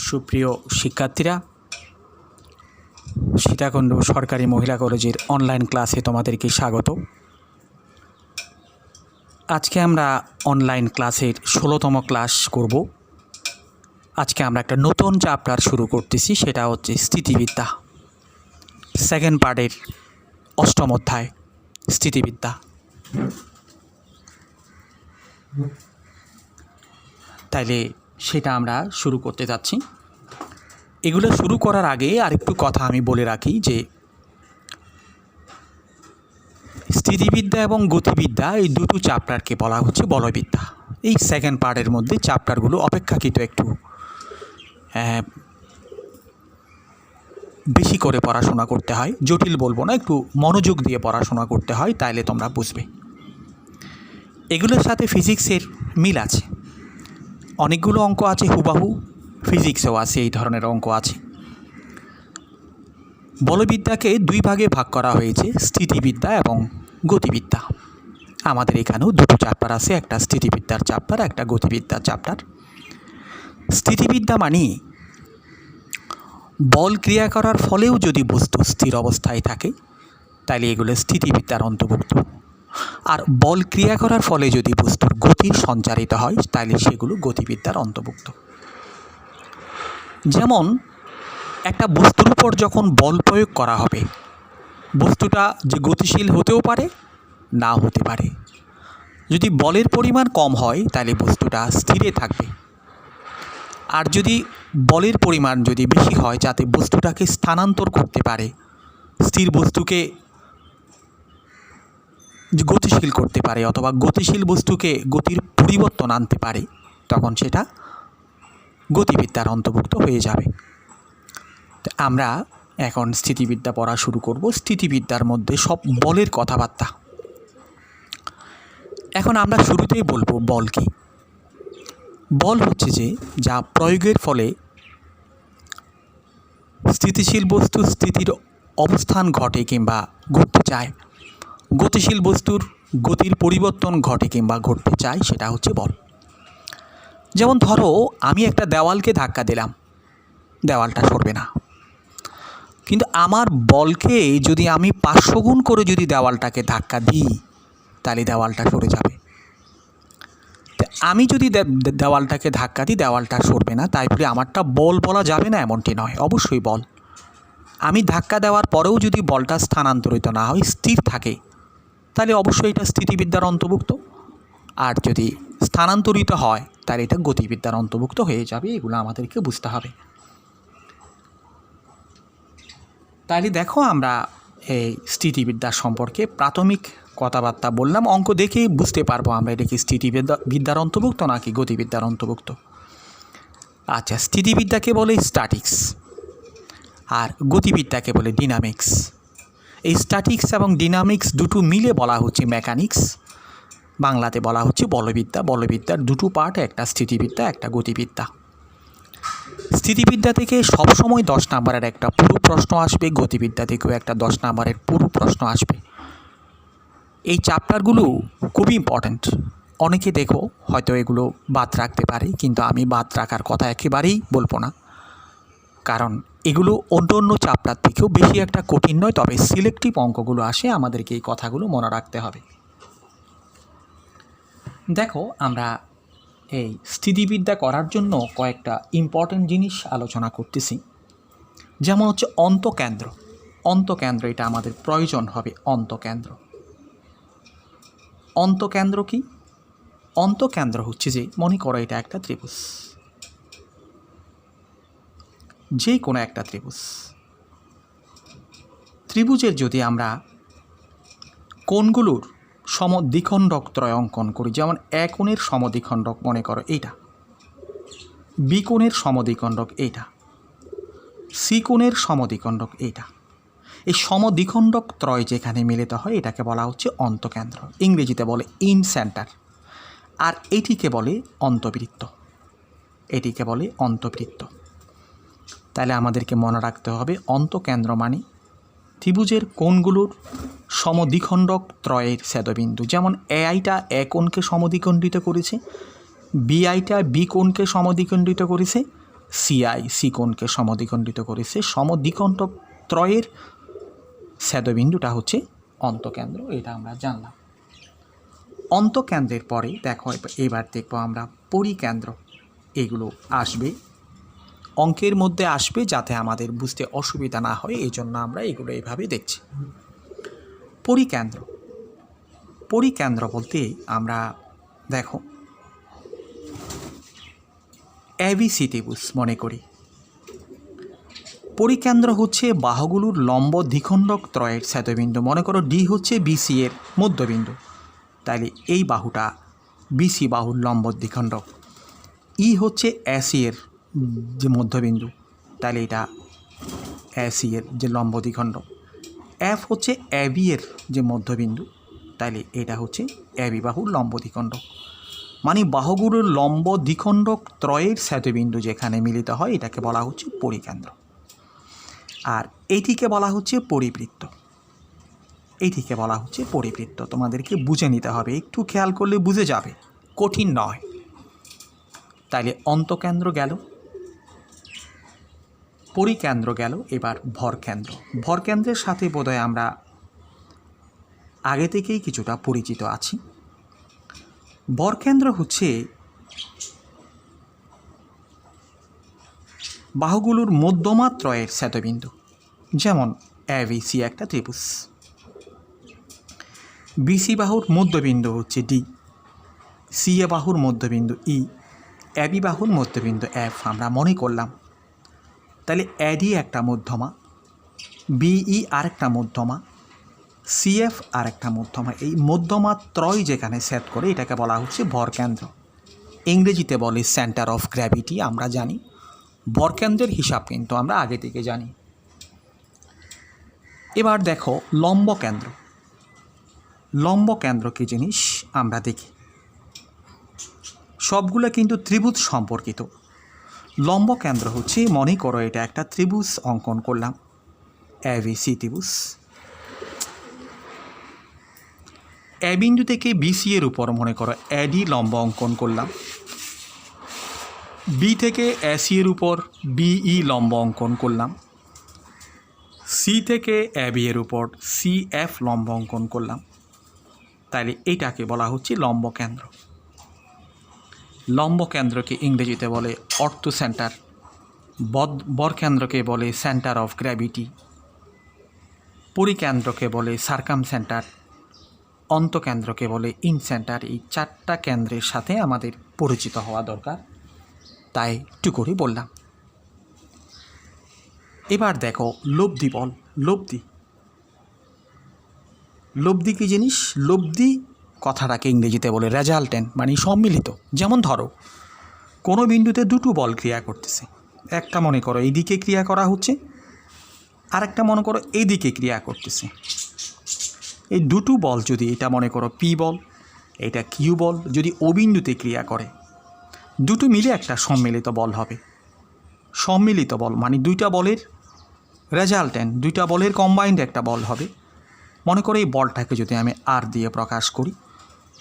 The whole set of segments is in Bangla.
সুপ্রিয় শিক্ষার্থীরা, সীতাকুণ্ড সরকারি মহিলা কলেজের অনলাইন ক্লাসে তোমাদেরকে স্বাগত। আজকে আমরা অনলাইন ক্লাসের 16তম ক্লাস করব। আজকে আমরা একটা নতুন চ্যাপ্টার শুরু করতেছি, সেটা হচ্ছে স্থিতিবিদ্যা। সেকেন্ড পার্টের 8ম অধ্যায় স্থিতিবিদ্যা। তাইলে সেটা আমরা শুরু করতে যাচ্ছি। এগুলো শুরু করার আগে আরেকটু কথা আমি বলে রাখি যে স্থিতিবিদ্যা এবং গতিবিদ্যা এই দুটো চ্যাপ্টারকে বলা হচ্ছে বলবিদ্যা। এই সেকেন্ড পার্টের মধ্যে চ্যাপ্টারগুলো অপেক্ষাকৃত একটু বেশি করে পড়াশোনা করতে হয়। জটিল বলবো না, একটু মনোযোগ দিয়ে পড়াশোনা করতে হয়, তাইলে তোমরা বুঝবে। এগুলোর সাথে ফিজিক্সের মিল আছে, অনেকগুলো অঙ্ক আছে হুবাহু, ফিজিক্সেও আছে এই ধরনের অঙ্ক আছে। বলবিদ্যাকে দুই ভাগে ভাগ করা হয়েছে, স্থিতিবিদ্যা এবং গতিবিদ্যা। আমাদের এখানেও দুটো চ্যাপ্টার আছে, একটা স্থিতিবিদ্যার চ্যাপ্টার, একটা গতিবিদ্যার চ্যাপ্টার। স্থিতিবিদ্যা মানে বল ক্রিয়া করার ফলেও যদি বস্তু স্থির অবস্থায় থাকে তাহলে এগুলো স্থিতিবিদ্যার অন্তর্ভুক্ত, আর বল ক্রিয়া করার ফলে যদি বস্তুর গতির সঞ্চারিত হয় তাহলে সেগুলো গতিবিদ্যার অন্তর্ভুক্ত। যেমন একটা বস্তুর উপর যখন বল প্রয়োগ করা হবে, বস্তুটা যে গতিশীল হতেও পারে, না হতে পারে। যদি বলের পরিমাণ কম হয় তাহলে বস্তুটা স্থিরে থাকবে, আর যদি বলের পরিমাণ যদি বেশি হয় যাতে বস্তুটাকে স্থানান্তর করতে পারে, স্থির বস্তুকে গতিশীল করতে পারে অথবা গতিশীল বস্তুকে গতির পরিবর্তন আনতে পারে, তখন সেটা গতিবিদ্যার অন্তর্ভুক্ত হয়ে যাবে। আমরা এখন স্থিতিবিদ্যা পড়া শুরু করব। স্থিতিবিদ্যার মধ্যে সব বলের কথাবার্তা। এখন আমরা শুরুতেই বলবো বল কি। বল হচ্ছে যে যা প্রয়োগের ফলে স্থিতিশীল বস্তু স্থিতির অবস্থান ঘটে কিংবা ঘটতে চায়, গতিশীল বস্তুর গতির পরিবর্তন ঘটে কিংবা ঘটতে চায়, সেটা হচ্ছে বল। যেমন ধরো আমি একটা দেওয়ালকে ধাক্কা দিলাম, দেওয়ালটা সরবে না, কিন্তু আমার বলকে যদি আমি 500 গুণ করে যদি দেওয়ালটাকে ধাক্কা দিই তাহলে দেওয়ালটা সরে যাবে। আমি যদি দেওয়ালটাকে ধাক্কা দিই দেওয়ালটা সরবে না, তাই বলে আমারটা বল বলা যাবে না এমনটি নয়, অবশ্যই বল। আমি ধাক্কা দেওয়ার পরেও যদি বলটা স্থানান্তরিত না হয়, স্থির থাকে, তাহলে অবশ্যই এটা স্থিতিবিদ্যার অন্তর্ভুক্ত। আর যদি স্থানান্তরিত হয় তাহলে এটা গতিবিদ্যার অন্তর্ভুক্ত হয়ে যাবে। এগুলো আমাদেরকে বুঝতে হবে। তাহলে দেখো আমরা এই স্থিতিবিদ্যা সম্পর্কে প্রাথমিক কথাবার্তা বললাম। অঙ্ক দেখেই বুঝতে পারবো আমরা এটা কি স্থিতিবিদ্যার অন্তর্ভুক্ত নাকি গতিবিদ্যার অন্তর্ভুক্ত। আচ্ছা, স্থিতিবিদ্যাকে বলে স্ট্যাটিক্স আর গতিবিদ্যাকে বলে ডিনামিক্স। এই স্ট্যাটিক্স এবং ডিনামিক্স দুটো মিলে বলা হচ্ছে মেকানিক্স, বাংলাতে বলা হচ্ছে বলবিদ্যা। বলবিদ্যার দুটো পার্ট, একটা স্থিতিবিদ্যা একটা গতিবিদ্যা। স্থিতিবিদ্যা থেকে সবসময় 10 নম্বরের একটা পুরো প্রশ্ন আসবে, গতিবিদ্যা থেকেও একটা 10 নম্বরের পুরো প্রশ্ন আসবে। এই চ্যাপ্টারগুলো খুবই ইম্পর্ট্যান্ট। অনেকে দেখো হয়তো এগুলো বাদ রাখতে পারে, কিন্তু আমি বাদ রাখার কথা একেবারেই বলবো না, কারণ এগুলো অন্য অন্য চ্যাপ্টার থেকেও বেশি একটা কঠিন নয়, তবে সিলেক্টিভ অঙ্কগুলো আসে, আমাদেরকে এই কথাগুলো মনে রাখতে হবে। দেখো আমরা এই স্থিতিবিদ্যা করার জন্য কয়েকটা ইম্পর্ট্যান্ট জিনিস আলোচনা করতেছি। যেমন হচ্ছে অন্তকেন্দ্র। অন্তকেন্দ্র এটা আমাদের প্রয়োজন হবে। অন্তকেন্দ্র অন্তকেন্দ্র কি? অন্তকেন্দ্র হচ্ছে যে, মনে করো এটা একটা ত্রিভুজ, যে কোনো একটা ত্রিভুজ। ত্রিভুজের যদি আমরা কোণগুলোর সমদ্বিখণ্ডক ত্রয় অঙ্কন করি, যেমন এ কোণের সমদ্বিখণ্ডক মনে করো এইটা, বি কোণের সমদ্বিখণ্ডক এইটা, সি কোণের সমদ্বিখণ্ডক এইটা। এই সমদ্বিখণ্ডক ত্রয় যেখানে মিলিত হয় এটাকে বলা হচ্ছে অন্তকেন্দ্র, ইংরেজিতে বলে ইন সেন্টার। আর এটিকে বলে অন্তবৃত্ত, এটিকে বলে অন্তবৃত্ত। তাহলে আমাদেরকে মনে রাখতে হবে অন্তকেন্দ্র মানে ত্রিভুজের কোণগুলোর সমদ্বিখণ্ডক ত্রয়ের ছেদবিন্দু। যেমন এ আইটা এ কোণকে সমদ্বিখণ্ডিত করেছে, বি আইটা বি কোণকে সমদ্বিখণ্ডিত করেছে, সিআই সিকোণকে সমদ্বিখণ্ডিত করেছে। সমদ্বিখণ্ডক ত্রয়ের ছেদবিন্দুটা হচ্ছে অন্তকেন্দ্র, এটা আমরা জানলাম। অন্তকেন্দ্রের পরে দেখো এবার দেখব আমরা পরিকেন্দ্র। এগুলো আসবে অঙ্কের মধ্যে আসবে, যাতে আমাদের বুঝতে অসুবিধা না হয়, এই জন্য আমরা এগুলো এইভাবে দেখছি। পরিকেন্দ্র, পরিকেন্দ্র বলতে আমরা দেখো এবিসি ত্রিভুজ মনে করি। পরিকেন্দ্র হচ্ছে বাহুগুলোর লম্ব দ্বিখণ্ডক ত্রয়ের ছেদবিন্দু। মনে করো ডি হচ্ছে বিসি এর মধ্যবিন্দু, তাইলে এই বাহুটা বিসি বাহুর লম্ব দ্বিখণ্ডক। ই হচ্ছে এসি এর যে মধ্যবিন্দু, তাহলে এটা এসি এর যে লম্ব দ্বিখণ্ডক। এফ হচ্ছে এবি এর যে মধ্যবিন্দু, তাইলে এটা হচ্ছে এবি বাহুর লম্ব দ্বিখণ্ডক। মানে বাহুগুলোর লম্ব দ্বিখণ্ডক ত্রয়ের ছেদবিন্দু যেখানে মিলিত হয় এটাকে বলা হচ্ছে পরিকেন্দ্র। আর এইটিকে বলা হচ্ছে পরিবৃত্ত, এইটিকে বলা হচ্ছে পরিবৃত্ত। তোমাদেরকে বুঝে নিতে হবে, একটু খেয়াল করলে বুঝে যাবে, কঠিন নয়। তাইলে অন্তকেন্দ্র গেল, পরিকেন্দ্র গেল, এবার ভরকেন্দ্র। ভরকেন্দ্রের সাথে বোধহয় আমরা আগে থেকেই কিছুটা পরিচিত আছি। ভরকেন্দ্র হচ্ছে বাহুগুলোর মধ্যমা ত্রয়ের ছেদবিন্দু। যেমন এবিসি একটা ত্রিভুজ, বিসি বাহুর মধ্যবিন্দু হচ্ছে ডি, সি এ বাহুর মধ্যবিন্দু ই, এবি বাহুর মধ্যবিন্দু এফ আমরা মনে করলাম। তাহলে এডি একটা মধ্যমা, বিই আরেকটা মধ্যমা, সিএফ আরেকটা মধ্যমা। এই মধ্যমা ত্রয় যেখানে সেট করে এটাকে বলা হচ্ছে ভরকেন্দ্র। ইংরেজিতে বলে সেন্টার অফ গ্র্যাভিটি। আমরা জানি ভরকেন্দ্রের হিসাব কিন্তু আমরা আগে থেকে জানি। এবার দেখো লম্ব কেন্দ্র। লম্ব কেন্দ্র কী জিনিস আমরা দেখি, সবগুলো কিন্তু ত্রিভুজ সম্পর্কিত। লম্ব কেন্দ্র হচ্ছে, মনে করো এটা একটা ত্রিভুজ অঙ্কন করলাম, এবিসি ত্রিভুজ। এ বিন্দু থেকে বিসি এর উপর মনে করো এডি লম্ব অঙ্কন করলাম, বি থেকে এসি এর উপর বিই লম্ব অঙ্কন করলাম, সি থেকে এবি এর উপর সিএফ লম্ব অঙ্কন করলাম। তাইলে এইটাকে বলা হচ্ছে লম্ব কেন্দ্র। লম্ব কেন্দ্রকে ইংরেজিতে বলে অর্থো সেন্টার, বরকেন্দ্রকে বলে সেন্টার অফ গ্র্যাভিটি, পরিকেন্দ্রকে বলে সার্কাম সেন্টার, অন্তকেন্দ্রকে বলে ইন সেন্টার। এই চারটা কেন্দ্রের সাথে আমাদের পরিচিত হওয়া দরকার, তাই একটু করে বললাম। এবার দেখো লব্ধি বল। লব্ধি, লব্ধি কী জিনিস? লব্ধি কথাটাকে ইংরেজিতে বলে রেজাল্টেন্ট, মানে সম্মিলিত। যেমন ধরো কোনো বিন্দুতে দুটো বল ক্রিয়া করতেছে, একটা মনে করো এইদিকে ক্রিয়া করা হচ্ছে, আরেকটা মনে করো এইদিকে ক্রিয়া করতেছে। এই দুটো বল যদি, এটা মনে করো পি বল, এটা কিউ বল, যদি ও বিন্দুতে ক্রিয়া করে, দুটো মিলে একটা সম্মিলিত বল হবে। সম্মিলিত বল মানে দুইটা বলের রেজাল্টেন্ট, দুইটা বলের কম্বাইন্ড একটা বল হবে। মনে করো এই বলটাকে যদি আমি আর দিয়ে প্রকাশ করি,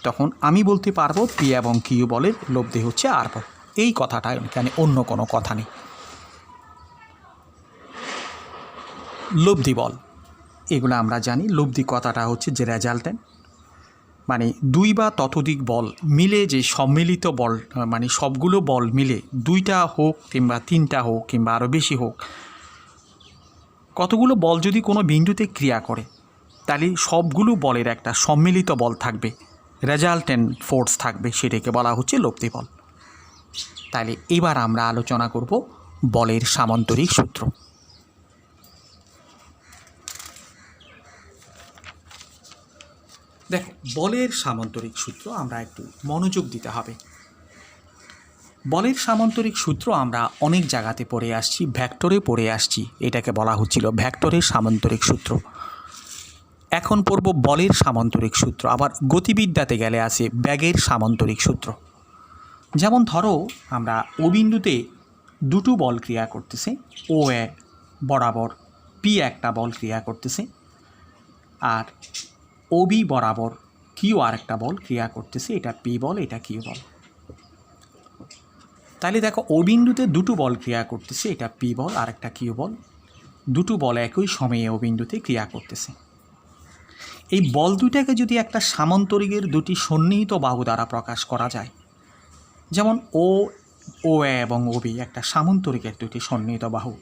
তখন আমি বলতে পারবো পি এবং কিউ বলের লব্ধি হচ্ছে আর বল। এই কথাটা এখানে, অন্য কোনো কথা নেই। লব্ধি বল এগুলো আমরা জানি। লব্ধি কথাটা হচ্ছে যে রেজাল্টেন্ট, মানে দুই বা ততোধিক বল মিলে যে সম্মিলিত বল, মানে সবগুলো বল মিলে, দুইটা হোক কিংবা তিনটা হোক কিংবা আরও বেশি হোক, কতগুলো বল যদি কোনো বিন্দুতে ক্রিয়া করে, তাহলে সবগুলো বলের একটা সম্মিলিত বল থাকবে, রেজাল্টেন্ট ফোর্স থাকবে, সেটাকে বলা হচ্ছে লব্ধি বল। তাহলে এবার আমরা আলোচনা করব বলের সামান্তরিক সূত্র। দেখো বলের সামান্তরিক সূত্র আমরা একটু মনোযোগ দিতে হবে। বলের সামান্তরিক সূত্র আমরা অনেক জায়গাতে পড়ে আসছি, ভেক্টরে পড়ে আসছি, এটাকে বলা হচ্ছিল ভেক্টরের সামান্তরিক সূত্র। এখন পড়ব বলের সামান্তরিক সূত্র। আবার গতিবিদ্যাতে গেলে আছে বেগের সামান্তরিক সূত্র। যেমন ধরো আমরা ও বিন্দুতে দুটো বল ক্রিয়া করতেছে, ও এ বরাবর পি একটা বল ক্রিয়া করতেছে, আর ও বি বরাবর কিউ আর একটা বল ক্রিয়া করতেছে, এটা পি বল, এটা কিউ বল। তাহলে দেখো ও বিন্দুতে দুটো বল ক্রিয়া করতেছে, এটা পি বল আর একটা কিউ বল, দুটো বল একই সময়ে ও বিন্দুতে ক্রিয়া করতেছে। এই বল দুইটাকে যদি একটা সামান্তরিকের দুটি সন্নিহিত বাহু দ্বারা প্রকাশ করা যায়, যেমন ও এ এবং ও বি একটা সামান্তরিকের দুটি সন্নিহিত বাহু,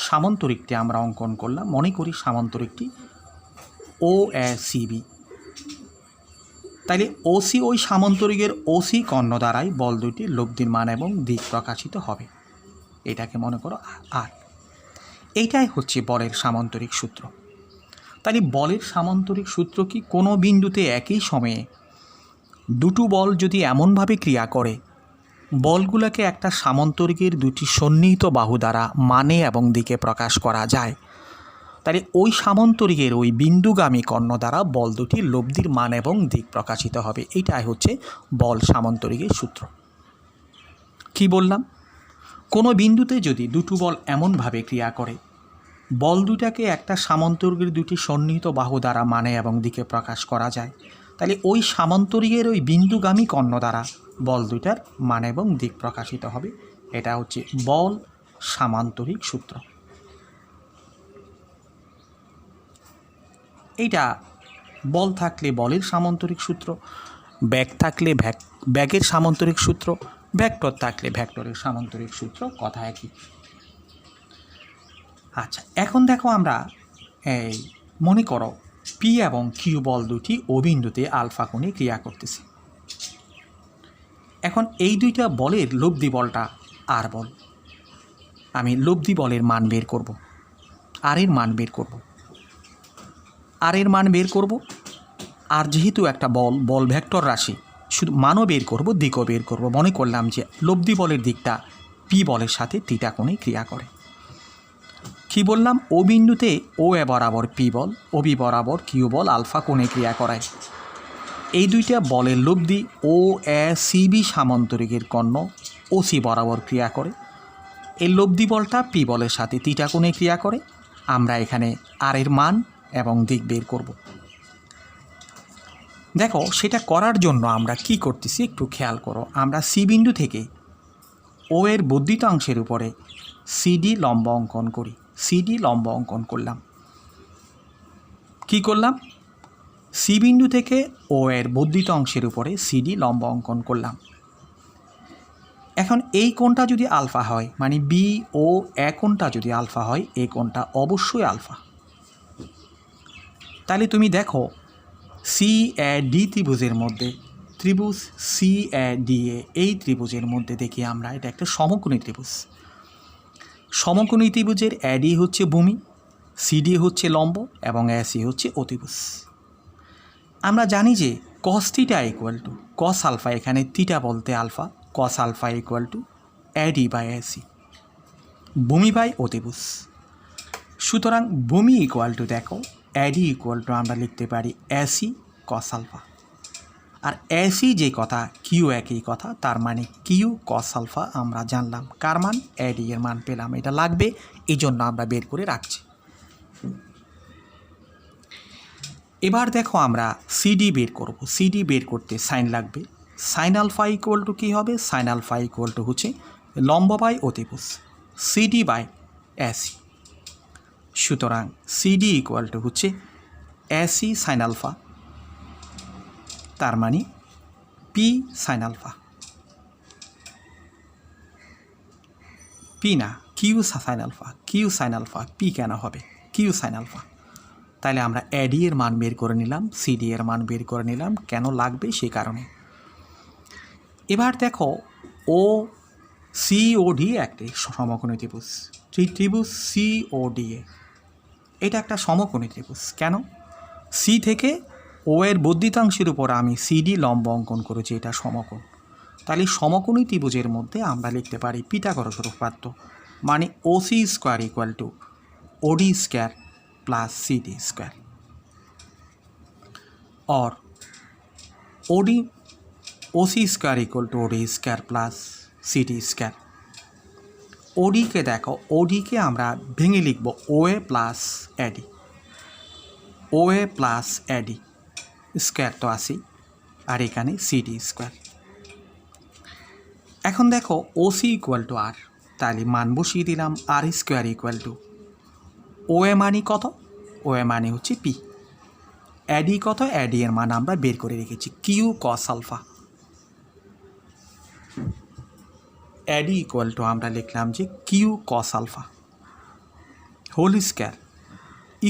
সামান্তরিকটি আমরা অঙ্কন করলাম, মনে করি সামান্তরিকটি ও এ সি বি। তাইলে ওসি ওই সামান্তরিকের ওসি কর্ণ দ্বারাই বল দুইটির লব্ধির মান এবং দিক প্রকাশিত হবে, এটাকে মনে করো আর। এইটাই হচ্ছে বলের সামান্তরিক সূত্র। তাহলে বলের সামান্তরিক সূত্র কি, কোনো বিন্দুতে একই সময়ে দুটো বল যদি এমনভাবে ক্রিয়া করে বলগুলোকে একটা সামান্তরিকের দুটি সন্নিহিত বাহু দ্বারা মানে এবং দিকে প্রকাশ করা যায়, তাহলে ওই সামান্তরিকের ওই বিন্দুগামী কর্ণ দ্বারা বল দুটির লব্ধির মান এবং দিক প্রকাশিত হবে। এইটাই হচ্ছে বল সামান্তরিকের সূত্র। কি বললাম, কোনো বিন্দুতে যদি দুটো বল এমনভাবে ক্রিয়া করে বল দুটাকে একটা সামান্তরিকের দুটি সন্নিহিত বাহু দ্বারা মানে এবং দিকে প্রকাশ করা যায়, তাহলে ওই সামান্তরিকের ওই বিন্দুগামী কর্ণ দ্বারা বল দুটার মান এবং দিক প্রকাশিত হবে। এটা হচ্ছে বল সামান্তরিক সূত্র। এইটা বল থাকলে বলের সামান্তরিক সূত্র, ব্যাগ থাকলে ব্যাগের সামান্তরিক সূত্র, ভেক্টর থাকলে ভেক্টরের সামান্তরিক সূত্র, কথা একই। আচ্ছা, এখন দেখো আমরা এই মনে করো পি এবং কিউ বল দুটি ও বিন্দুতে আলফা কোণে ক্রিয়া করতেছে। এখন এই দুইটা বলের লব্ধি বলটা আর বল, আমি লব্ধি বলের মান বের করব, আর এর মান বের করব, আর এর মান বের করব। আর যেহেতু একটা বল ভেক্টর রাশি, শুধু মানও বের করব, দিকও বের করব। মনে করলাম যে লব্ধি বলের দিকটা পি বলের সাথে থিটা কোণে ক্রিয়া করে। কি বললাম, ও বিন্দুতে ও এ বরাবর পি বল, ও বি বরাবর কিউ বল আলফা কোণে ক্রিয়া করায়। এই দুইটা বলের লব্ধি ও এ সি বি সামান্তরিকের কর্ণ ও সি বরাবর ক্রিয়া করে। এই লব্ধি বলটা পি বলের সাথে থিটা কোণে ক্রিয়া করে। আমরা এখানে আর এর মান এবং দিক বের করব। দেখো, সেটা করার জন্য আমরা কি করতেছি একটু খেয়াল করো। আমরা সি বিন্দু থেকে ও এর বর্ধিত অংশের উপরে সিডি লম্ব অঙ্কন করি। সিডি লম্ব অঙ্কন করলাম। কি করলাম, সি বিন্দু থেকে ও এর বর্ধিত অংশের উপরে সিডি লম্ব অঙ্কন করলাম। এখন এই কোণটা যদি আলফা হয়, মানে বি ও এ কোণটা যদি আলফা হয়, এই কোণটা অবশ্যই আলফা। তাহলে তুমি দেখো সি এ ডি ত্রিভুজের মধ্যে, ত্রিভুজ সি এ ডি এ, এই ত্রিভুজের মধ্যে দেখি আমরা এটা একটা সমকোণী ত্রিভুজ। সমকোণী ত্রিভুজের এডি হচ্ছে ভূমি, সিডি হচ্ছে লম্ব এবং এসি হচ্ছে অতিভুজ। আমরা জানি যে cos theta equal to cos alpha, এখানে থিটা বলতে alpha, cos alpha equal to AD by AC, ভূমি বাই অতিভুজ। সুতরাং ভূমি ইকুয়াল টু দেখো এডি ইকুয়াল টু আমরা লিখতে পারি এসি কস আলফা, আর এসি যে কথা কিউ একই কথা, তার মানে কিউ কস আলফা আমরা জানলাম। কার মান? এডি এর মান পেলাম। এটা লাগবে, এই জন্য আমরা বের করে রাখছি। এবার দেখো আমরা সিডি বের করব। সিডি বের করতে সাইন লাগবে। সাইন আলফা ইকুয়াল টু কী হবে? সাইন আলফা ইকুয়াল টু হচ্ছে লম্ব বাই অতিভুজ, সিডি বাই এসি। সুতরাং সিডি ইকুয়াল টু হচ্ছে এসি সাইন আলফা, তার মানে পি সাইন আলফা, পি না Q sine alpha, Q sine alpha, P কেন হবে? Q sine alpha. তাহলে আমরা এডি এর মান বের করে নিলাম, সিডি এর মান বের করে নিলাম, কেন লাগবে সেই কারণে। এবার দেখো ও সি ও ডি একটি সমকোণী ত্রিভুজ, ত্রিভুজ সি ও ডি এ, এটা একটা সমকোণী ত্রিভুজ। কেন? সি থেকে ও এর বর্ধিতাংশের উপর আমি সিডি লম্ব অঙ্কন করেছি, এটা সমকোণ। তাহলে সমকোণী ত্রিভুজের মধ্যে আমরা লিখতে পারি পিথাগোরাস উপপাদ্য, মানে OC square equal to OD square plus CD square, और OD OC square equal to OD square plus CD square. OD के देखो, ओडी के আমরা ভেঙে লিখব OA plus AD, OA plus AD square তো আসি, আর এখানে সিডি স্কোয়ার। এখন দেখো ওসি ইকুয়াল টু আর, তাহলে মান বসিয়ে দিলাম আর স্কোয়ার ইকুয়াল টু ও এ মানি কত, ও এ মানি হচ্ছে পি, অ্যাডি কত, অ্যাডি এর মান আমরা বের করে রেখেছি Q cos alpha. AD equal to আমরা লিখলাম যে Q cos alpha whole square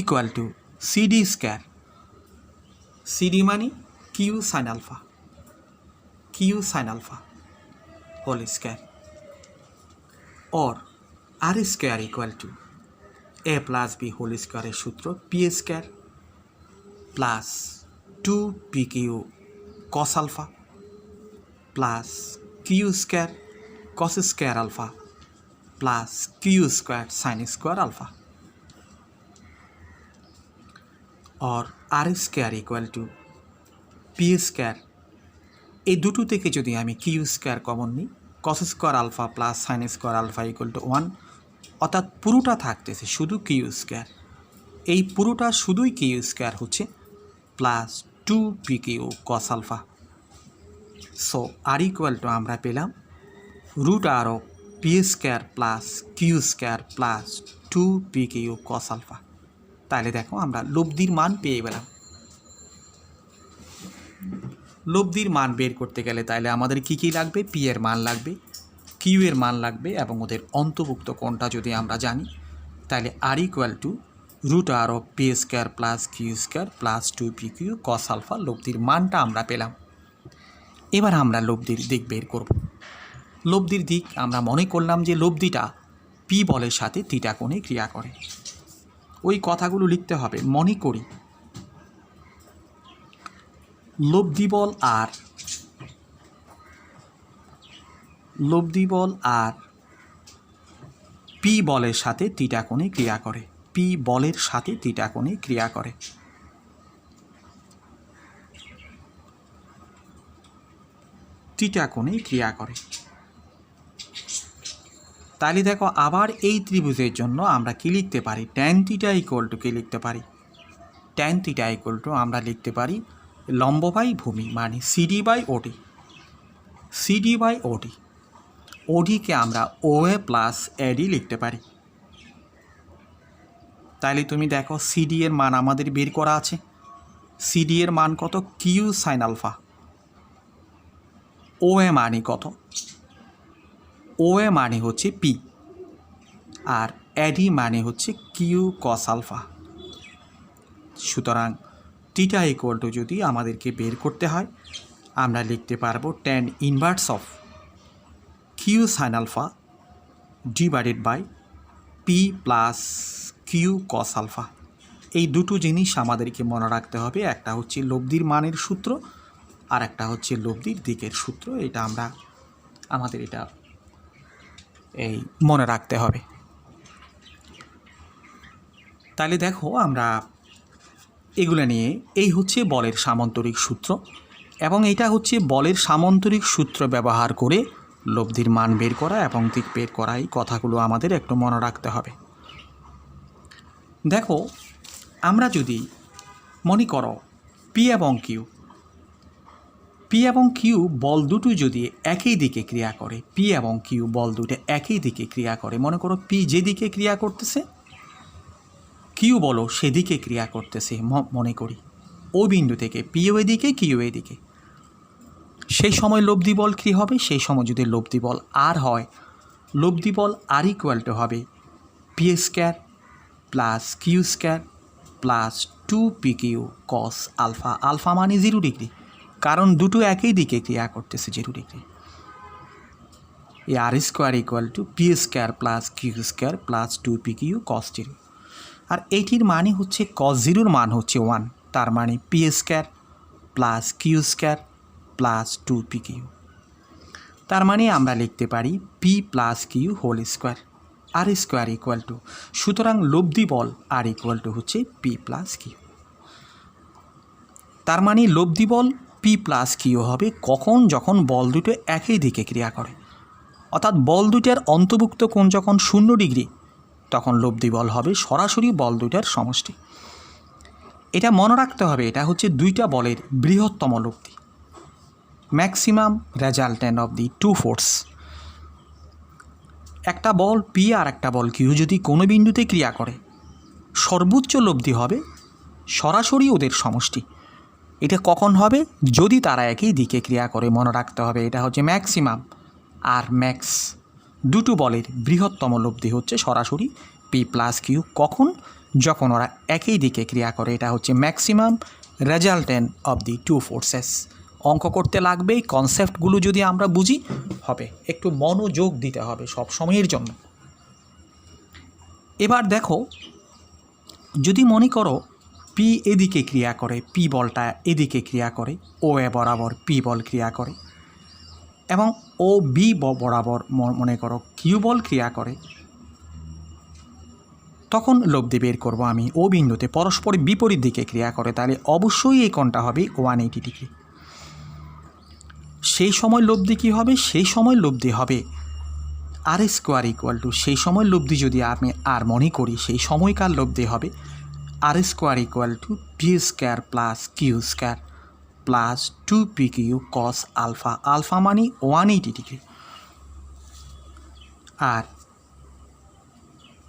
equal to CD square, CD মানি Q sine alpha, Q sine alpha whole square, और R square equal to A plus B whole square सूत्र P square plus 2 P Q cos alpha plus Q square cos square alpha plus Q square sine square alpha, और R square equal to P square এই দুটো থেকে যদি আমি কিউ স্কোয়ার কমন নিই cos square alpha plus sine square alpha equal to 1, অর্থাৎ পুরোটা থাকতেছে শুধু কিউ স্কোয়ার, এই পুরোটা শুধুই কিউ স্কোয়ার হচ্ছে plus 2 P Q cos alpha. So R equal to আমরা পেলাম root R of P square plus Q square plus 2 P Q cos alpha. তাহলে দেখো আমরা লব্ধির মান পেয়ে গেলাম। লব্ধির মান বের করতে গেলে তাহলে আমাদের কী কী লাগবে, পি এর মান লাগবে, কিউ এর মান লাগবে, এবং ওদের অন্তর্ভুক্ত কোণটা যদি আমরা জানি তাহলে R equal to root R of P square plus Q square plus 2 P Q cos alpha. লব্ধির মানটা আমরা পেলাম। এবার আমরা লব্ধির দিক বের করব। লব্ধির দিক আমরা মনে করলাম যে লব্ধিটা পি বলের সাথে থিটা কোণে ক্রিয়া করে। ওই কথাগুলো লিখতে হবে। মনে করি লব্ধি বল আর পি বলের সাথে থিটা কোণে ক্রিয়া করে, পি বলের সাথে থিটা কোণে ক্রিয়া করে। থিটা কোণে ক্রিয়া করে। তাহলে দেখো আবার এই ত্রিভুজের জন্য আমরা কি লিখতে পারি, ট্যান থিটা ইকুয়াল টু কি লিখতে পারি, ট্যান থিটা ইকুয়াল টু আমরা লিখতে পারি লম্ব বাই ভূমি মানে সিডি বাই ওডি, সিডি বাই ওডি, ওডিকে আমরা ও এ প্লাস এডি লিখতে পারি। তাহলে তুমি দেখো সিডি এর মান আমাদের বের করা আছে, সিডি এর মান কত, কিউ সাইন আলফা, ও এ মানি কত, ও এ মানে হচ্ছে পি, আর এডি মানে হচ্ছে কিউ কস আলফা। সুতরাং থিটা ইকুয়াল টু যদি আমাদেরকে বের করতে হয় আমরা লিখতে পারবো tan inverse of Q sine alpha divided by P plus Q cos alpha. এই দুটো জিনিস আমাদেরকে মনে রাখতে হবে, একটা হচ্ছে লব্ধির মানের সূত্র আর একটা হচ্ছে লব্ধির দিকের সূত্র। এটা আমাদের এটা এই মনে রাখতে হবে। তাহলে দেখো আমরা এগুলো নিয়ে, এই হচ্ছে বলের সামান্তরিক সূত্র, এবং এটা হচ্ছে বলের সামান্তরিক সূত্র ব্যবহার করে লব্ধির মান বের করা এবং দিক বের করা। এই কথাগুলো আমাদের একটু মনে রাখতে হবে। দেখো আমরা যদি মনে করো পি এবং কিউ বল দুটো যদি একই দিকে ক্রিয়া করে, পি এবং কিউ বল দুটো একই দিকে ক্রিয়া করে, মনে করো পি যেদিকে ক্রিয়া করতেছে কিউ বলো সেদিকে ক্রিয়া করতেছে, মনে করি ও বিন্দু থেকে পিও এদিকে কিউ এদিকে, সেই সময় লব্ধি বল কী হবে, সেই সময় যদি লব্ধি বল আর হয়, লব্ধি বল আর ইকুয়াল টু হবে P square plus Q square plus 2 P Q cos alpha. Alpha মানে 0 ডিগ্রি, কারণ দুটো একই দিকে ক্রিয়া করতেছে 0 ডিগ্রি। এই R square equal to P square plus Q square plus 2 P Q cos 0। আর এইটির মানে হচ্ছে কস 0-র মান হচ্ছে 1, তার মানে P square plus Q square plus 2 P Q. তার মানে আমরা লিখতে পারি P plus Q whole square, R square equal to, সুতরাং লব্ধি বল আর ইকুয়াল টু হচ্ছে পি প্লাস কিউ। তার মানে লব্ধি বল পি প্লাস কিউ হবে কখন, যখন বল দুটো একই দিকে ক্রিয়া করে, অর্থাৎ বল দুটার অন্তর্ভুক্ত কোণ যখন 0 ডিগ্রি, তখন লব্ধি বল হবে সরাসরি বল দুটার সমষ্টি। এটা মনে রাখতে হবে, এটা হচ্ছে দুইটা বলের বৃহত্তম লব্ধি, maximum resultant of the two force. একটা বল পি আর একটা বল কিউ যদি কোনো বিন্দুতে ক্রিয়া করে, সর্বোচ্চ লব্ধি হবে সরাসরি ওদের সমষ্টি। এটা কখন হবে? যদি তারা একই দিকে ক্রিয়া করে। মনে রাখতে হবে এটা হচ্ছে ম্যাক্সিমাম আর ম্যাক্স। দুটো বলের বৃহত্তম লব্ধি হচ্ছে সরাসরি পি প্লাস কিউ। কখন? যখন ওরা একই দিকে ক্রিয়া করে। এটা হচ্ছে maximum resultant of the two forces. অঙ্ক করতে লাগবে, এই কনসেপ্টগুলো যদি আমরা বুঝি হবে। একটু মনোযোগ দিতে হবে সব সময়ের জন্য। এবার দেখো, যদি মনে করো পি এদিকে ক্রিয়া করে, পি বলটা এদিকে ক্রিয়া করে, ও এ বরাবর পি বল ক্রিয়া করে, এবং ও বি বরাবর মনে করো কিউ বল ক্রিয়া করে, তখন লব্ধি বের করব আমি। ও বিন্দুতে পরস্পর বিপরীত দিকে ক্রিয়া করে, তাহলে অবশ্যই এই কোণটা হবে 180 ডিগ্রি। সেই সময় লব্ধি কী হবে? সেই সময় লব্ধি হবে আর স্কোয়ার ইকুয়াল টু, সেই সময় লব্ধি যদি আমি আর মনে করি, সেই সময়কার লব্ধি হবে R square equal to P square plus Q square plus 2p Q cos alpha. Alpha মানে 180 ডিগ্রি। আর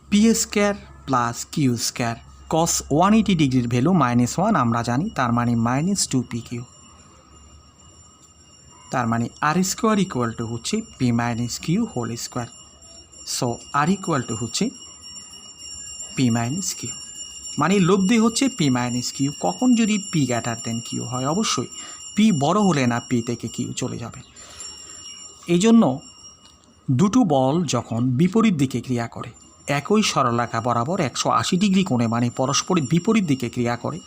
P square plus Q square cos 180 ডিগ্রির ভ্যালু -1 আমরা জানি, তার মানে -2p কিউ। তার মানে আর স্কোয়ার ইকুয়াল টু হচ্ছে P minus Q whole square. So R equal to হচ্ছে পি মাইনাস কিউ, মানে লব্ধি হচ্ছে পি মাইনাস কিউ। কখন? যদি পি গ্রেটার দেন কিউ হয়। অবশ্যই পি বড় হলে না পি থেকে কিউ চলে যাবে। এই জন্য দুটো বল যখন বিপরীত দিকে ক্রিয়া করে, একই সরলরেখা বরাবর 180 ডিগ্রি কোণে, মানে পরস্পরের বিপরীত দিকে ক্রিয়া করে,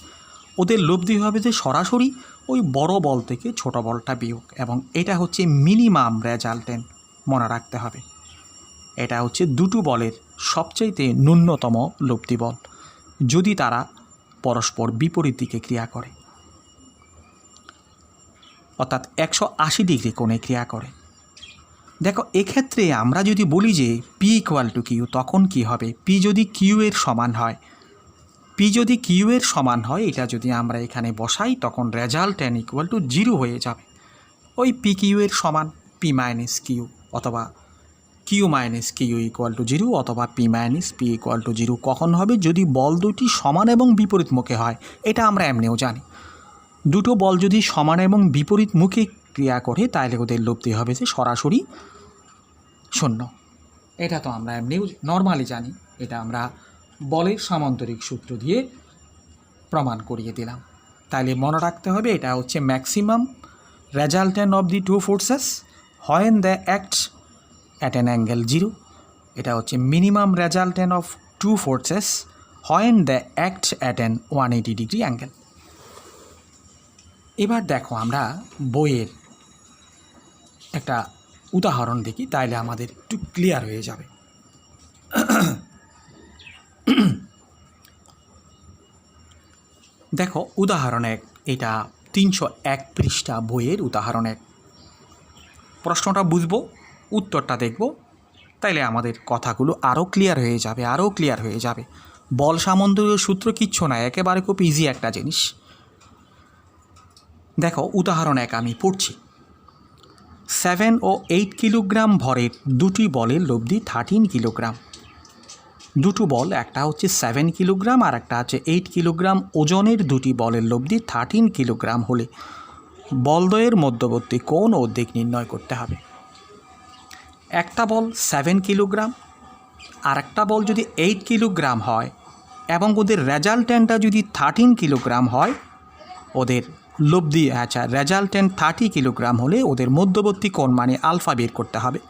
ওদের লব্ধি হবে যে সরাসরি ওই বড় বল থেকে ছোট বলটা বিয়োগ। এবং এটা হচ্ছে মিনিমাম রেজাল্টেন্ট, মনে রাখতে হবে। এটা হচ্ছে দুটো বলের সবচাইতে ন্যূনতম লব্ধি বল যদি তারা পরস্পর বিপরীত দিকে ক্রিয়া করে, অর্থাৎ 180 ডিগ্রি কোণে ক্রিয়া করে। দেখো, এক্ষেত্রে আমরা যদি বলি যে পি ইকুয়াল টু কিউ, তখন কি হবে? পি যদি কিউ এর সমান হয়, পি যদি কিউ এর সমান হয়, এটা যদি আমরা এখানে বসাই, তখন রেজাল্টেন্ট ইকুয়াল টু 0 হয়ে যাবে। ওই পি কিউ এর সমান পি মাইনাস কিউ, অথবা Q minus Q equal to 0, অথবা P minus P equal to 0। কখন হবে? যদি বল দুটি সমান এবং বিপরীত মুখে হয়। এটা আমরা এমনিও জানি, দুটো বল যদি সমান এবং বিপরীত মুখে ক্রিয়া করে, তাহলে ওদের লব্ধি হবে যে সরাসরি 0। এটা তো আমরা এমনিও নর্মালি জানি। এটা আমরা বলের সামান্তরিক সূত্র দিয়ে প্রমাণ করিয়ে দিলাম। তাহলে মনে রাখতে হবে এটা হচ্ছে maximum resultant of the two forces when the act at an angle 0। এটা হচ্ছে minimum resultant of two forces when the act at an 180 degree angle. এবার দেখো, আমরা বইয়ের একটা উদাহরণ দেখি, তাইলে আমাদের একটু ক্লিয়ার হয়ে যাবে। দেখো, উদাহরণ 1, এটা 301 পৃষ্ঠা বইয়ের উদাহরণ 1। প্রশ্নটা বুঝবো, উত্তরটা দেখব, তাইলে আমাদের কথাগুলো আরও ক্লিয়ার হয়ে যাবে। বল সামন্তরিক সূত্র কিচ্ছু না, একেবারে খুব ইজি একটা জিনিস। দেখো, উদাহরণ 1 আমি পড়ছি। 7 ও 8 কিলোগ্রাম ভরের দুটি বলের লব্ধি 13 কিলোগ্রাম। দুটো বল, একটা হচ্ছে 7 কিলোগ্রাম আর একটা হচ্ছে 8 কিলোগ্রাম ওজনের দুটি বলের লব্ধি 13 কিলোগ্রাম হলে বলদ্বয়ের মধ্যবর্তী কোণ ও দিক নির্ণয় করতে হবে। একটা বল 7 কিলোগ্রাম আর একটা বল যদি 8 কিলোগ্রাম হয় এবং ওদের রেজাল্টেন্টটা যদি 13 কিলোগ্রাম হয়, ওদের লব্ধি রেজাল্টেন্ট 30 কিলোগ্রাম হলে ওদের মধ্যবর্তী কোণ মানে আলফা বের করতে হবে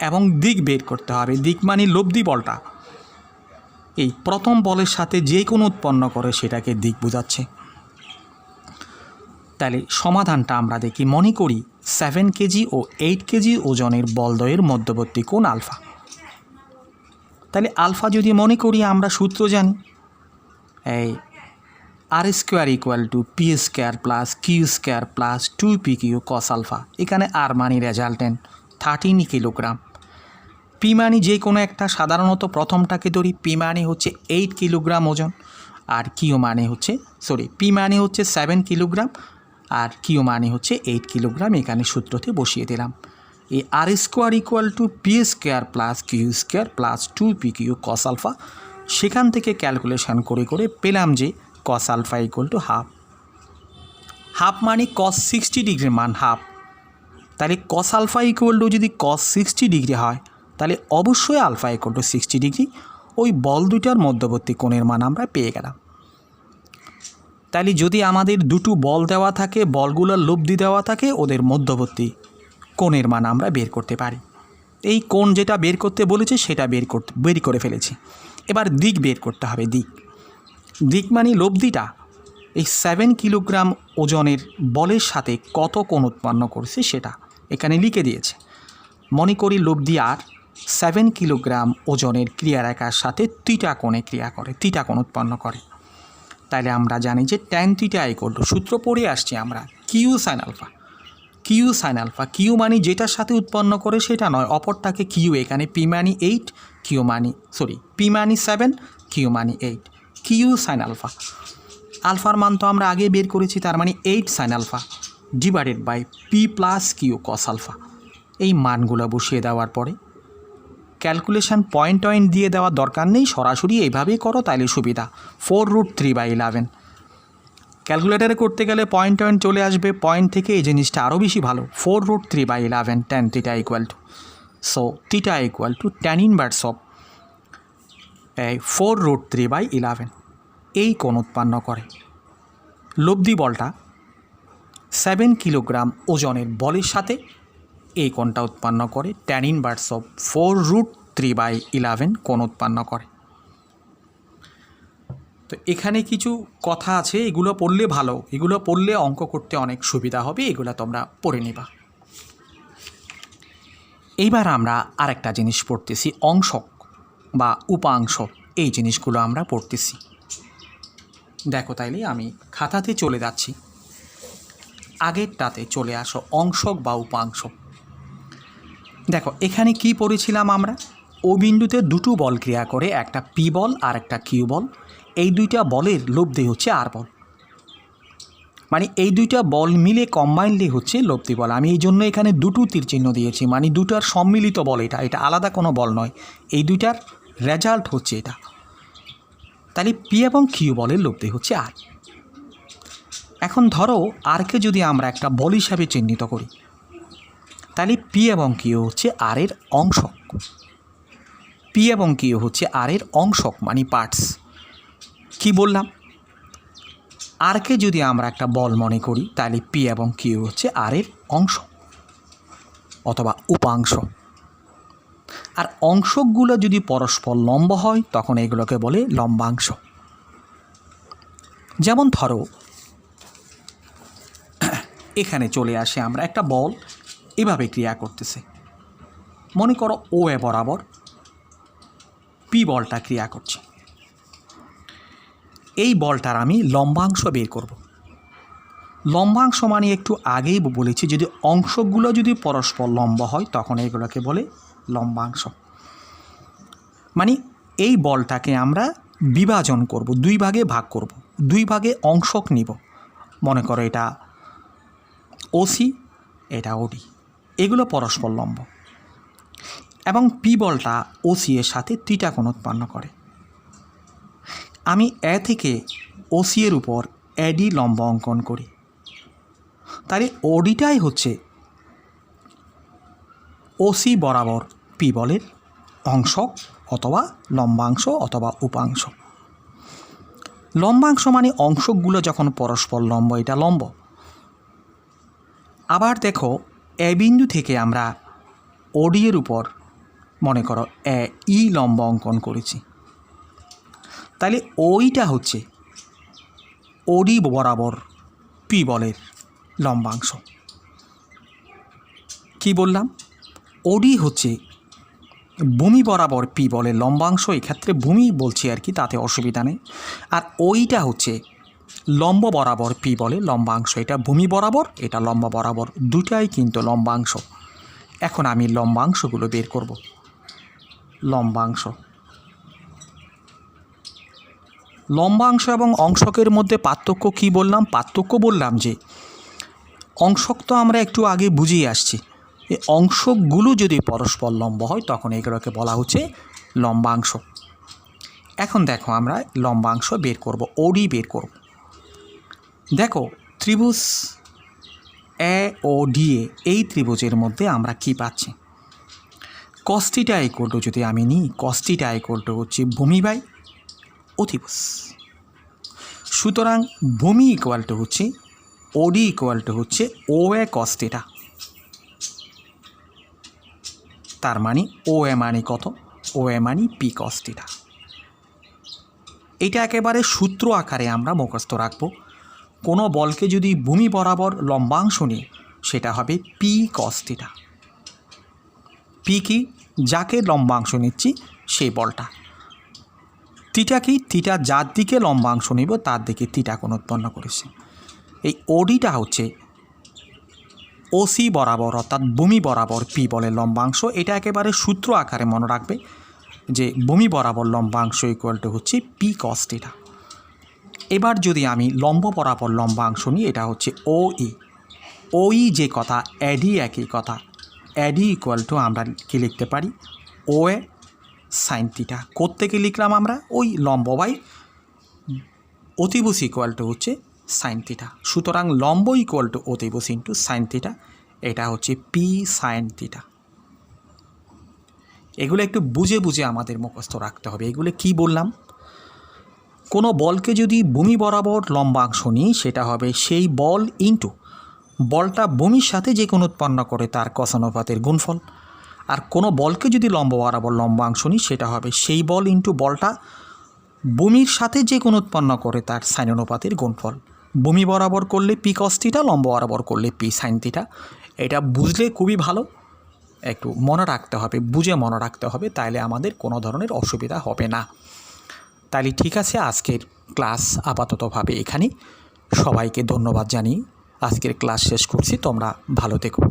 এবং দিক বের করতে হবে। দিক মানে লব্ধি বলটা এই প্রথম বলের সাথে যে কোনো উৎপন্ন করে সেটাকে দিক বোঝাচ্ছে। তাহলে সমাধানটা আমরা দেখি। মনে করি 7 কেজি ও 8 কেজি ওজনের বলদ্বয়ের মধ্যবর্তী কোণ আলফা। তাহলে আলফা যদি মনে করি, আমরা সূত্র জানি, এই R square equal to P square plus Q square plus 2p Q cos alpha. এখানে আর মানি রেজাল্টেন্ট 13 কিলোগ্রাম। পি মানি যে কোনো একটা, সাধারণত প্রথমটাকে ধরি। পি মানে হচ্ছে 8 কিলোগ্রাম ওজন, আর কিউ মানে হচ্ছে পি মানে হচ্ছে 7 কিলোগ্রাম আর কিউ মানে হচ্ছে 8 কিলোগ্রাম। এখানে সূত্রতে বসিয়ে দিলাম। এই R square equal to P square plus Q square plus 2p Q cos alpha, সেখান থেকে ক্যালকুলেশন করে করে পেলাম যে cos alpha equal to half. Half মানে কস 60 ডিগ্রির মান হাফ। তাহলে কস আলফা ইকুয়াল টু যদি কস 60 ডিগ্রি হয় তাহলে অবশ্যই আলফা ইকুয়াল টু 60 ডিগ্রি। ওই বল দুইটার মধ্যবর্তী কোণের মান আমরা পেয়ে গেলাম। তাহলে যদি আমাদের দুটো বল দেওয়া থাকে, বলগুলোর লব্ধি দেওয়া থাকে, ওদের মধ্যবর্তী কোণের মান আমরা বের করতে পারি। এই কোণ যেটা বের করতে বলেছে সেটা বের করে ফেলেছি। এবার দিক বের করতে হবে। দিক মানে লব্ধিটা এই 7 কিলোগ্রাম ওজনের বলের সাথে কত কোণ উৎপন্ন করছে সেটা এখানে লিখে দিয়েছে। মনে করি লব্ধি আর 7 কিলোগ্রাম ওজনের ক্রিয়ারেখার সাথে থিটা কোণে ক্রিয়া করে, থিটা কোণ উৎপন্ন করে। তাহলে আমরা জানি যে ট্যান থিটা ইকুয়াল টু, সূত্র পড়ে আসছি আমরা, Q sine alpha. Q sine alpha, Q মানে যেটার সাথে উৎপন্ন করে সেটা নয়, অপরটাকে কিউ। এখানে পি মানি 8, কিউ মানি পি মানি 7, কিউ মানি 8, কিউ সাইন আলফা। আলফার মান তো আমরা আগে বের করেছি, তার মানে 8 sine alpha divided by P plus Q cos alpha. এই মানগুলো বসিয়ে দেওয়ার পরে ক্যালকুলেশন পয়েন্ট দিয়ে দেওয়ার দরকার নেই, সরাসরি এইভাবেই করো তাইলে সুবিধা। 4√3/11 ক্যালকুলেটারে করতে গেলে পয়েন্ট চলে আসবে, পয়েন্ট থেকে এই জিনিসটা আরও বেশি ভালো। 4√3/11 tan theta equal two, so theta equal two tan inverse of 4√3/11। এই কোণ উৎপন্ন করে। লব্ধি বলটা 7 কিলোগ্রাম ওজনের বলের সাথে এই কোণটা উৎপন্ন করে, ট্যান ইনভার্স অফ 4√3/11 কোণ উৎপন্ন করে। তো এখানে কিছু কথা আছে, এগুলো পড়লে ভালো, এগুলো পড়লে অঙ্ক করতে অনেক সুবিধা হবে, এগুলো তোমরা পড়ে নিবা। এইবার আমরা আরেকটা জিনিস পড়তেছি, অংশক বা উপাংশ। এই জিনিসগুলো আমরা পড়তেছি। দেখো তাইলে আমি খাতাতে চলে যাচ্ছি, আগেরটাতে চলে আসো, অংশক বা উপাংশ। দেখো এখানে কি পড়েছিলাম আমরা, ও বিন্দুতে দুটো বল ক্রিয়া করে, একটা পি বল আর একটা কিউ বল। এই দুইটা বলের লব্ধি হচ্ছে আর বল, মানে এই দুইটা বল মিলে কম্বাইনলি হচ্ছে লব্ধি বল। আমি এই জন্য এখানে দুটো তীর চিহ্ন দিয়েছি, মানে দুটার সম্মিলিত বল এটা, এটা আলাদা কোনো বল নয়, এই দুইটার রেজাল্ট হচ্ছে এটা। তাহলে পি এবং কিউ বলের লব্ধি হচ্ছে আর। এখন ধরো আরকে যদি আমরা একটা বল হিসাবে চিহ্নিত করি, তাহলে পি এবং কিউ হচ্ছে আর এর অংশক। পি এবং কিউ হচ্ছে আর এর অংশক, মানে পার্টস। কি বললাম, আরকে যদি আমরা একটা বল মনে করি, তাহলে পি এবং কিউ হচ্ছে আর এর অংশ অথবা উপাংশ। আর অংশকগুলো যদি পরস্পর লম্ব হয় তখন এগুলোকে বলে লম্বাংশ। যেমন ধরো এখানে চলে আসে আমরা, একটা বল এভাবে ক্রিয়া করতেছে, মনে করো ও এ বরাবর পি বলটা ক্রিয়া করছে। এই বলটার আমি লম্বাংশ বের করব। লম্বাংশ মানে একটু আগেই বলেছি, যদি অংশগুলো যদি পরস্পর লম্ব হয় তখন এগুলোকে বলে লম্বাংশ। মানে এই বলটাকে আমরা বিভাজন করব, দুই ভাগে ভাগ করব, দুই ভাগে অংশক নিব। মনে করো এটা ওসি, এটা ওডি, এগুলো পরস্পর লম্ব, এবং পি বলটা ওসি এর সাথে থিটা কোণ উৎপন্ন করে। আমি এ থেকে ওসি এর উপর এডি লম্ব অঙ্কন করি, তাহলে ওডিটাই হচ্ছে ওসি বরাবর পি বলের অংশক অথবা লম্বাংশ অথবা উপাংশ। লম্বাংশ মানে অংশকগুলো যখন পরস্পর লম্ব, এটা লম্ব। আবার দেখো এ বিন্দু থেকে আমরা ওডি এর উপর মনে করো ই লম্ব অঙ্কন করেছি, তাহলে ওইটা হচ্ছে ওডি বরাবর পি বলের লম্বাংশ। কি বললাম, ওডি হচ্ছে ভূমি বরাবর পি বলের লম্বাংশ, এক্ষেত্রে ভূমি বলছি আর কি, তাতে অসুবিধা নেই। আর ওইটা হচ্ছে লম্ব বরাবর পি বলের লম্বাংশ, এটা ভূমি বরাবর, এটা লম্ব বরাবর, দুটাই কিন্তু লম্বাংশ। এখন আমি লম্বাংশগুলো বের করব। লম্বাংশ এবং অংশকের মধ্যে পার্থক্য কি বললাম, পার্থক্য বললাম যে অংশক তো আমরা একটু আগে বুঝিয়ে আসছি, এই অংশগুলো যদি পরস্পর লম্ব হয় তখন এগুলোকে বলা হচ্ছে লম্বাংশ। এখন দেখো আমরা লম্বাংশ বের করব, ওডি বের করব। দেখো ত্রিভুজ এ ও ডি এ, এই ত্রিভুজের মধ্যে আমরা কি পাচ্ছি, cos θ ইকুয়াল টু যদি আমি নিই, cos θ ইকুয়াল টু হচ্ছে ভূমি বাই অতিভুজ। সুতরাং ভূমি ইকুয়াল টু হচ্ছে ওডি ইকুয়াল টু হচ্ছে ও এ cos θ। তার মানে ও এ মানে কত, ও এ মানে পি cos θ। এটা একেবারে সূত্র আকারে আমরা মুখস্থ রাখবো। কোনো বলকে যদি ভূমি বরাবর লম্বাংশ নিই সেটা হবে পি cos θ। পি কি, যাকে লম্বাংশ নিচ্ছি সেই বলটা। থিটা কি, থিটা যার দিকে লম্বাংশ নিব তার দিকে থিটা কোণ উৎপন্ন করেছে। এই ওডিটা হচ্ছে ওসি বরাবর অর্থাৎ ভূমি বরাবর পি বলে লম্বাংশ। এটা একেবারে সূত্র আকারে মনে রাখবে যে ভূমি বরাবর লম্বাংশ ইকুয়াল টু হচ্ছে পি cos θ। এবার যদি আমি লম্ব বরাবর লম্বাংশ নিই, এটা হচ্ছে ওই যে কথা, অ্যাডি একই কথা। অ্যাডি ইকুয়াল টু আমরা কি লিখতে পারি, ও এ সাইন থিটা। কোত্থেকে লিখলাম আমরা, ওই লম্ব বাই অতিভুজ ইকুয়াল টু হচ্ছে সাইন থিটা। সুতরাং লম্ব ইকুয়াল টু অতিভুজ ইন্টু সাইন থিটা, এটা হচ্ছে পি সাইন থিটা। এগুলো একটু বুঝে বুঝে আমাদের মুখস্থ রাখতে হবে। এগুলো কি বললাম, কোনো বলকে যদি ভূমি বরাবর লম্বাংশ নিই সেটা হবে সেই বল ইন্টু বলটা ভূমির সাথে যে কোণ উৎপন্ন করে তার cos অনুপাতের গুণফল। আর কোনো বলকে যদি লম্ব বরাবর লম্বাংশ নিই সেটা হবে সেই বল ইন্টু বলটা ভূমির সাথে যে কোণ উৎপন্ন করে তার সাইন অনুপাতের গুণফল। ভূমি বরাবর করলে পি cos θ, লম্ব বরাবর করলে পি সাইন θ। এটা বুঝলে খুবই ভালো, একটু মনে রাখতে হবে, বুঝে মনে রাখতে হবে, তাইলে আমাদের কোনো ধরনের অসুবিধা হবে না। তাহলে ঠিক আছে, আজকের ক্লাস আপাততভাবে এখানেই। সবাইকে ধন্যবাদ জানিয়ে আজকের ক্লাস শেষ করছি। তোমরা ভালো থেকো।